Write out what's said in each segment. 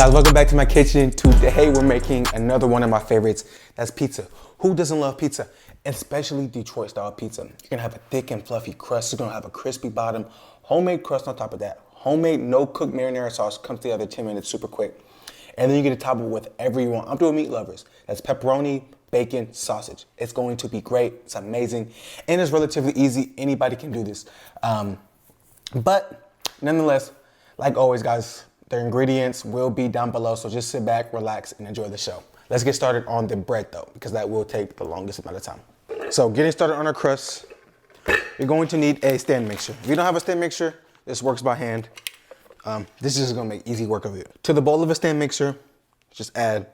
guys, welcome back to my kitchen. Today we're making another one of my favorites. That's pizza. Who doesn't love pizza? Especially Detroit style pizza. You're gonna have a thick and fluffy crust. You're gonna have a crispy bottom, homemade crust on top of that. Homemade, no cooked marinara sauce, comes together 10 minutes, super quick. And then you get to top it with whatever you want. I'm doing meat lovers. That's pepperoni, bacon, sausage. It's going to be great. It's amazing. And it's relatively easy. Anybody can do this. But nonetheless, like always, guys, the ingredients will be down below. So just sit back, relax, and enjoy the show. Let's get started on the bread though, because that will take the longest amount of time. So getting started on our crust, you're going to need a stand mixer. If you don't have a stand mixer, this works by hand. This is just gonna make easy work of it. To the bowl of a stand mixer, just add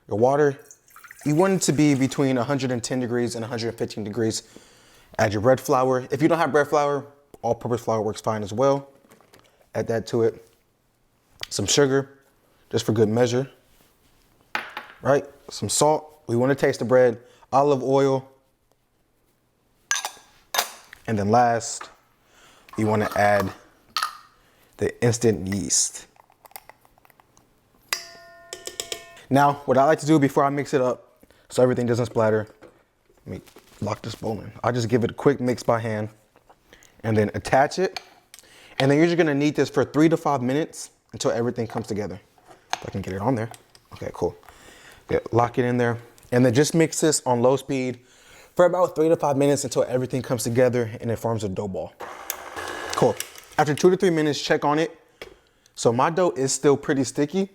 your water. You want it to be between 110 degrees and 115 degrees. Add your bread flour. If you don't have bread flour, all-purpose flour works fine as well. Add that to it. Some sugar, just for good measure. Right? Some salt. We want to taste the bread. Olive oil. And then last, you want to add the instant yeast. Now, what I like to do before I mix it up, so everything doesn't splatter, let me lock this bowl in. I just give it a quick mix by hand and then attach it. And then you're just gonna knead this for 3 to 5 minutes until everything comes together. If I can get it on there. Okay, cool. Yeah, lock it in there. And then just mix this on low speed for about 3 to 5 minutes until everything comes together and it forms a dough ball. Cool. After 2 to 3 minutes, check on it. So my dough is still pretty sticky.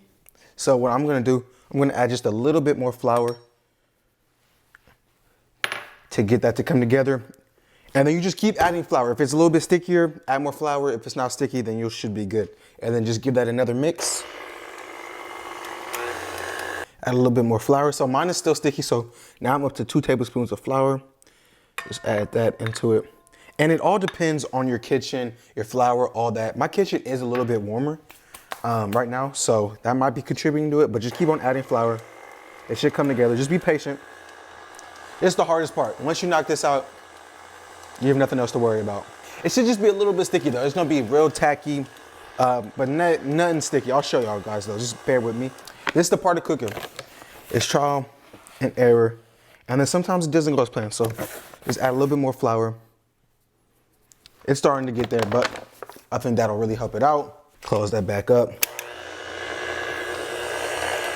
So what I'm gonna do, I'm gonna add just a little bit more flour to get that to come together. And then you just keep adding flour. If it's a little bit stickier, add more flour. If it's not sticky, then you should be good. And then just give that another mix. Add a little bit more flour. So mine is still sticky, so now I'm up to 2 tablespoons of flour. Just add that into it. And it all depends on your kitchen, your flour, all that. My kitchen is a little bit warmer right now, so that might be contributing to it, but just keep on adding flour. It should come together. Just be patient. It's the hardest part. Once you knock this out, you have nothing else to worry about. It should just be a little bit sticky though. It's gonna be real tacky, but nothing sticky. I'll show y'all guys though, just bear with me. This is the part of cooking. It's trial and error. And then sometimes it doesn't go as planned. So just add a little bit more flour. It's starting to get there, but I think that'll really help it out. Close that back up.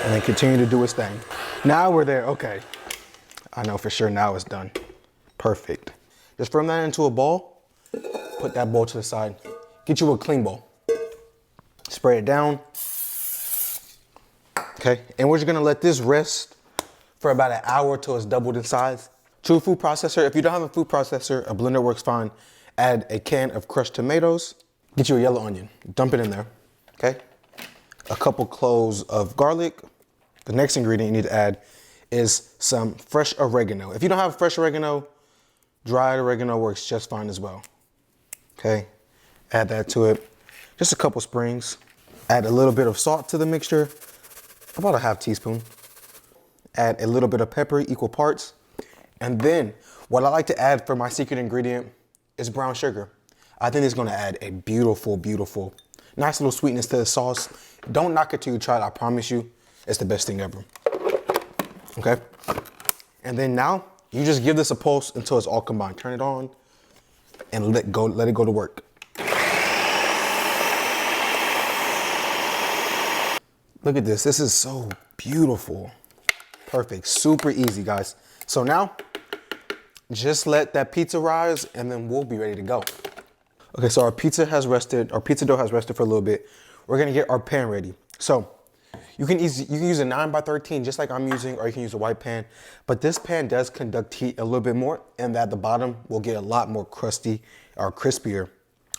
And then continue to do its thing. Now we're there, okay. I know for sure now it's done. Perfect. Just form that into a ball. Put that bowl to the side. Get you a clean bowl. Spray it down. Okay, and we're just gonna let this rest for about an hour till it's doubled in size. To a food processor, if you don't have a food processor, a blender works fine. Add a can of crushed tomatoes. Get you a yellow onion, dump it in there, okay? A couple cloves of garlic. The next ingredient you need to add is some fresh oregano. If you don't have fresh oregano, dried oregano works just fine as well. Okay, add that to it. Just a couple springs. Add a little bit of salt to the mixture, about a half teaspoon. Add a little bit of pepper, equal parts. And then what I like to add for my secret ingredient is brown sugar. I think it's gonna add a beautiful, beautiful, nice little sweetness to the sauce. Don't knock it till you try it, I promise you, it's the best thing ever. Okay, and then now, you just give this a pulse until it's all combined. Turn it on and let it go to work. Look at this is so beautiful. Perfect, super easy guys. So now, just let that pizza rise and then we'll be ready to go. Okay, so our pizza dough has rested for a little bit. We're gonna get our pan ready. So, you can use a 9x13 just like I'm using, or you can use a white pan. But this pan does conduct heat a little bit more, and that the bottom will get a lot more crusty, or crispier,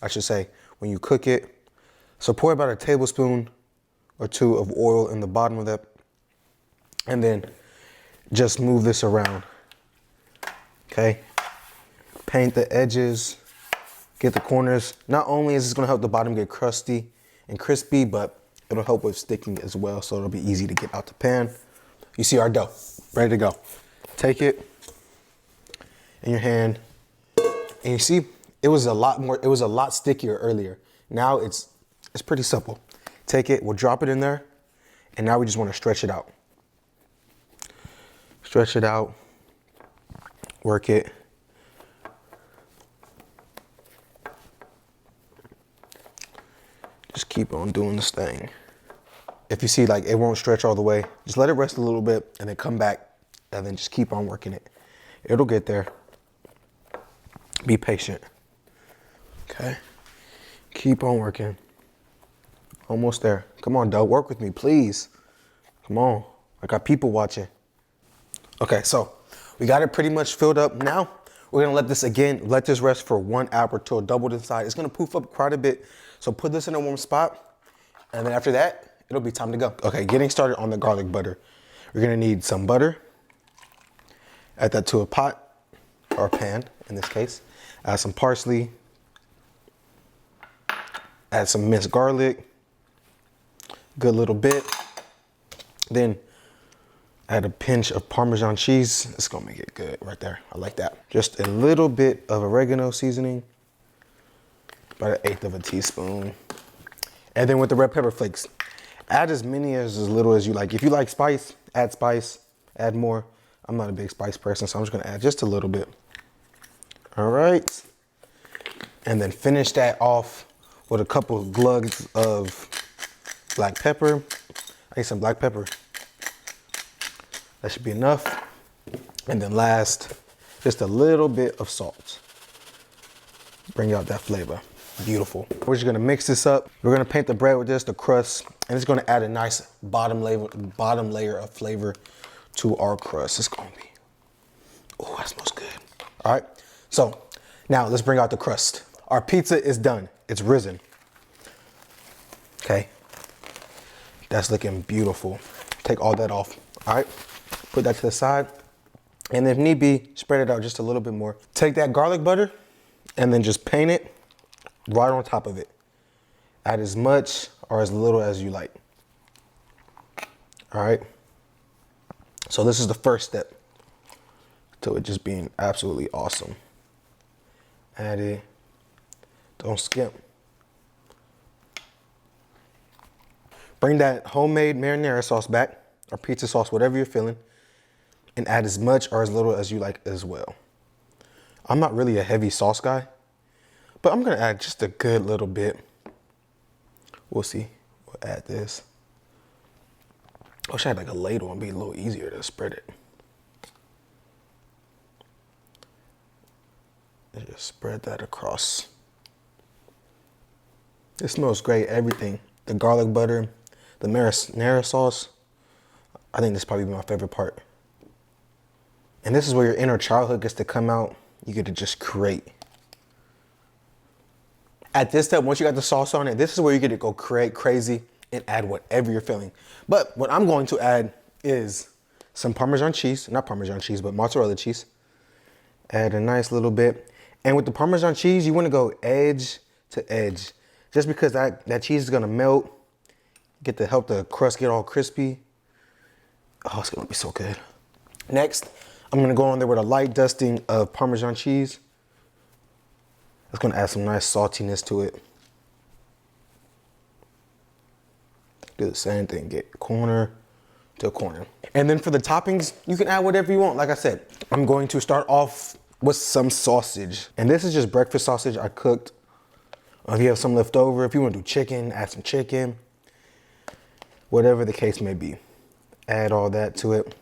I should say, when you cook it. So pour about a tablespoon or 2 of oil in the bottom of that, and then just move this around, okay? Paint the edges, get the corners. Not only is this gonna help the bottom get crusty and crispy, but it'll help with sticking as well, so it'll be easy to get out the pan. You see our dough, ready to go. Take it in your hand, and you see, it was a lot stickier earlier. Now it's pretty simple. Take it, we'll drop it in there, And now we just want to stretch it out. Stretch it out, work it. Just keep on doing this thing. If you see like it won't stretch all the way, just let it rest a little bit and then come back and then just keep on working it. It'll get there. Be patient. Okay. Keep on working. Almost there. Come on, Doug, work with me, please. Come on. I got people watching. Okay, so we got it pretty much filled up. Now we're gonna let this rest for 1 hour till it doubled inside. It's gonna poof up quite a bit. So put this in a warm spot, and then after that, it'll be time to go. Okay, getting started on the garlic butter. We're gonna need some butter. Add that to a pot, or pan in this case. Add some parsley. Add some minced garlic. Good little bit. Then add a pinch of Parmesan cheese. It's gonna make it good right there. I like that. Just a little bit of oregano seasoning. About 1/8 of a teaspoon. And then with the red pepper flakes, add as many as little as you like. If you like spice, add more. I'm not a big spice person, so I'm just gonna add just a little bit. All right. And then finish that off with a couple of glugs of black pepper. I need some black pepper. That should be enough. And then last, just a little bit of salt. Bring out that flavor. Beautiful. We're just gonna mix this up. We're gonna paint the bread with this, the crust, and it's gonna add a nice bottom layer of flavor to our crust. It's gonna be, oh, that smells good. All right, so now let's bring out the crust. Our pizza is done. It's risen. Okay, that's looking beautiful. Take all that off. All right, put that to the side. And if need be, spread it out just a little bit more. Take that garlic butter and then just paint it right on top of it. Add as much or as little as you like. All right. So this is the first step to it just being absolutely awesome. Add it. Don't skip. Bring that homemade marinara sauce back, or pizza sauce, whatever you're feeling, and add as much or as little as you like as well. I'm not really a heavy sauce guy, but I'm gonna add just a good little bit. We'll see. We'll add this. I wish I had like a ladle and be a little easier to spread it. And just spread that across. It smells great, everything. The garlic butter, the marinara sauce. I think this is probably my favorite part. And this is where your inner childhood gets to come out. You get to just create. At this step, once you got the sauce on it, this is where you get to go create crazy and add whatever you're feeling. But what I'm going to add is some Parmesan cheese, not Parmesan cheese, but mozzarella cheese. Add a nice little bit. And with the Parmesan cheese, you want to go edge to edge. Just because that cheese is gonna melt, get to help the crust get all crispy. Oh, it's gonna be so good. Next, I'm gonna go on there with a light dusting of Parmesan cheese. That's gonna add some nice saltiness to it. Do the same thing, get corner to corner. And then for the toppings, you can add whatever you want. Like I said, I'm going to start off with some sausage. And this is just breakfast sausage I cooked. If you have some left over, if you want to do chicken, add some chicken. Whatever the case may be. Add all that to it.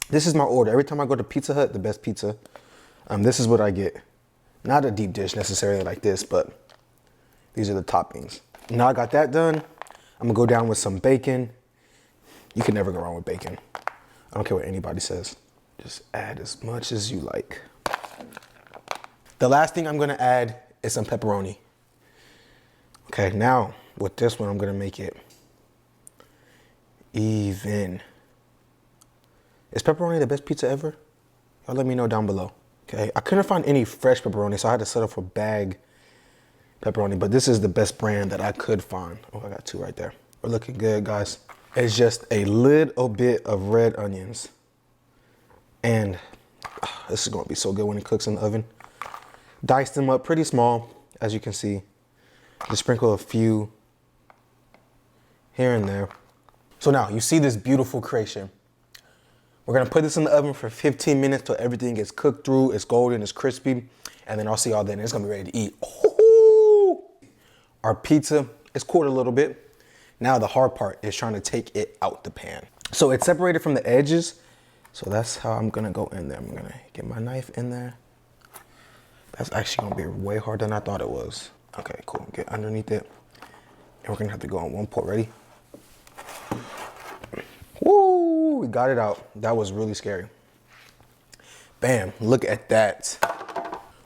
This is my order. Every time I go to Pizza Hut, the best pizza, this is what I get. Not a deep dish necessarily like this, but these are the toppings. Now I got that done. I'm gonna go down with some bacon. You can never go wrong with bacon. I don't care what anybody says. Just add as much as you like. The last thing I'm gonna add is some pepperoni. Okay, now with this one, I'm gonna make it even. Is pepperoni the best pizza ever? Y'all let me know down below. Okay, I couldn't find any fresh pepperoni, so I had to settle for bag pepperoni, but this is the best brand that I could find. Oh, I got two right there. We're looking good, guys. It's just a little bit of red onions. And this is gonna be so good when it cooks in the oven. Dice them up pretty small, as you can see. Just sprinkle a few here and there. So now you see this beautiful creation. We're gonna put this in the oven for 15 minutes till everything gets cooked through, it's golden, it's crispy, and then I'll see y'all then. It's gonna be ready to eat. Ooh. Our pizza is cooled a little bit. Now the hard part is trying to take it out the pan. So it's separated from the edges. So that's how I'm gonna go in there. I'm gonna get my knife in there. That's actually gonna be way harder than I thought it was. Okay, cool, get underneath it. And we're gonna have to go on one port, ready? Woo, we got it out. That was really scary. Bam, look at that.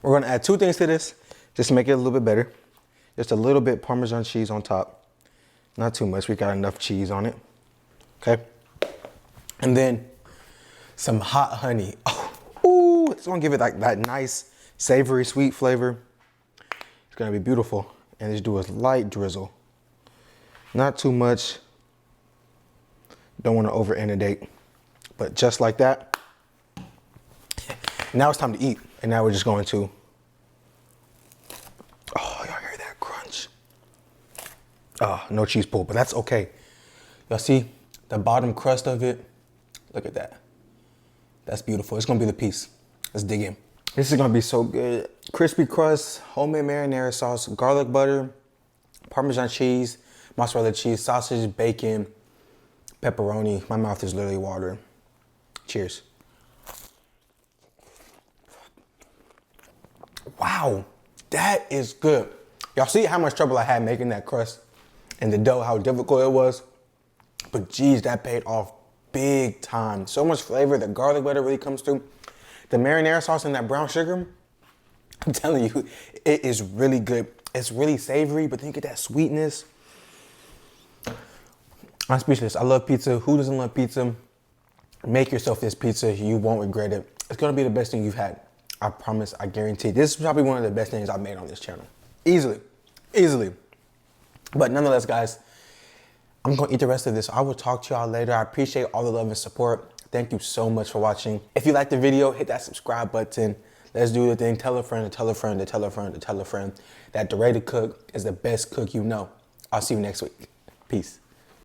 We're gonna add 2 things to this, just to make it a little bit better. Just a little bit Parmesan cheese on top. Not too much, we got enough cheese on it. Okay. And then some hot honey. Oh, ooh, it's gonna give it like that nice, savory, sweet flavor. It's gonna be beautiful. And just do a light drizzle. Not too much. Don't wanna over inundate, but just like that. Now it's time to eat. And now we're just going to, oh, y'all hear that crunch? Oh, no cheese pull, but that's okay. Y'all see the bottom crust of it? Look at that. That's beautiful. It's gonna be the piece. Let's dig in. This is gonna be so good. Crispy crust, homemade marinara sauce, garlic butter, Parmesan cheese, mozzarella cheese, sausage, bacon, pepperoni. My mouth is literally watering. Cheers. Wow, that is good. Y'all see how much trouble I had making that crust and the dough, how difficult it was? But geez, that paid off big time. So much flavor, the garlic butter really comes through. The marinara sauce and that brown sugar, I'm telling you, it is really good. It's really savory, but then you get that sweetness. I'm speechless. I love pizza. Who doesn't love pizza? Make yourself this pizza. You won't regret it. It's gonna be the best thing you've had. I promise, I guarantee. This is probably one of the best things I've made on this channel. Easily, easily. But nonetheless, guys, I'm gonna eat the rest of this. I will talk to y'all later. I appreciate all the love and support. Thank you so much for watching. If you liked the video, hit that subscribe button. Let's do the thing. Tell a friend to tell a friend to tell a friend to tell a friend that DERAYTHECOOK is the best cook you know. I'll see you next week. Peace.